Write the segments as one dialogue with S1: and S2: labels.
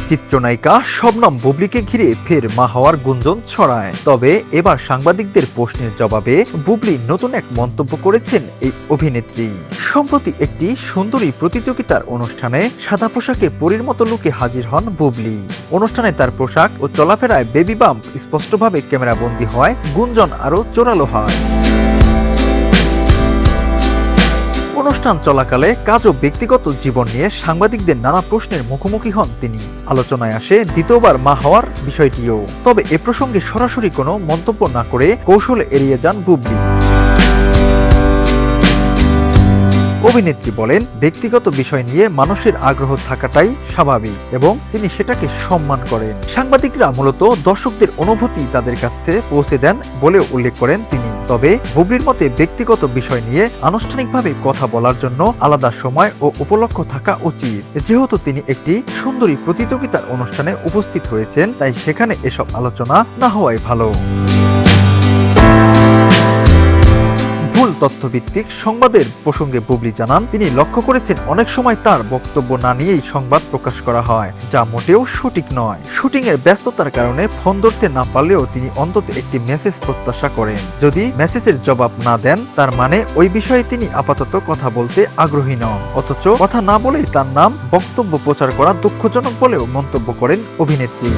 S1: চিত্রনায়িকা শবনম বুবলিকে ঘিরে ফের মা হওয়ার গুঞ্জন ছড়ায়। তবে এবার সাংবাদিকদের প্রশ্নের জবাবে বুবলি নতুন এক মন্তব্য করেছেন এই অভিনেত্রী। সম্প্রতি একটি সুন্দরী প্রতিযোগিতার অনুষ্ঠানে সাদা পোশাকে পরীর মতো লুকে হাজির হন বুবলি। অনুষ্ঠানে তার পোশাক ও চলাফেরায় বেবি বাম্প স্পষ্টভাবে ক্যামেরাবন্দী হয়, গুঞ্জন আরও জোরালো হয়। অনুষ্ঠান চলাকালে কাজ ও ব্যক্তিগত জীবন নিয়ে সাংবাদিকদের নানা প্রশ্নের মুখোমুখি হন তিনি। আলোচনায় আসে দ্বিতীয়বার মা হওয়ার বিষয়টিও। তবে এ প্রসঙ্গে সরাসরি কোনো মন্তব্য না করে কৌশলে এড়িয়ে যান বুবলি। অভিনেত্রী বলেন, ব্যক্তিগত বিষয় নিয়ে মানুষের আগ্রহ থাকাটাই স্বাভাবিক এবং তিনি সেটাকে সম্মান করেন। সাংবাদিকরা মূলত দর্শকদের অনুভূতি তাদের কাছে পৌঁছে দেন বলেও উল্লেখ করেন তিনি। তবে বুবলির মতে ব্যক্তিগত বিষয় নিয়ে আনুষ্ঠানিকভাবে কথা বলার জন্য আলাদা সময় ও উপলক্ষ থাকা উচিত। যেহেতু তিনি একটি সুন্দরী প্রতিযোগিতার অনুষ্ঠানে উপস্থিত হয়েছেন, তাই সেখানে এসব আলোচনা না হওয়াই ভালো। ভুল তথ্যভিত্তিক সংবাদের প্রসঙ্গে বুবলি জানান, তিনি লক্ষ্য করেছেন অনেক সময় তার বক্তব্য না নিয়েই সংবাদ প্রকাশ করা হয়, যা মোটেও সঠিক নয়। শুটিং এর ব্যস্ততার কারণে ফোন ধরতে না পারলেও তিনি অন্তত একটি মেসেজ প্রত্যাশা করেন। যদি মেসেজের জবাব না দেন, তার মানে ওই বিষয়ে তিনি আপাতত কথা বলতে আগ্রহী নন। অথচ কথা না বলেই তার নাম বক্তব্য প্রচার করা দুঃখজনক বলেও মন্তব্য করেন অভিনেত্রী।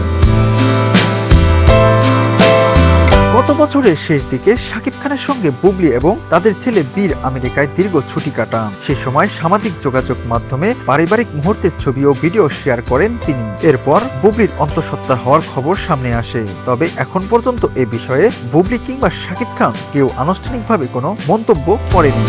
S1: গত বছরের শেষ দিকে শাকিব খানের সঙ্গে বুবলি এবং তাদের ছেলে বীর আমেরিকায় দীর্ঘ ছুটি কাটান। সে সময় সামাজিক যোগাযোগ মাধ্যমে পারিবারিক মুহূর্তের ছবি ও ভিডিও শেয়ার করেন তিনি। এরপর বুবলির অন্তঃসত্ত্বা হওয়ার খবর সামনে আসে। তবে এখন পর্যন্ত এ বিষয়ে বুবলি কিংবা শাকিব খান কেউ আনুষ্ঠানিকভাবে কোনো মন্তব্য করেনি।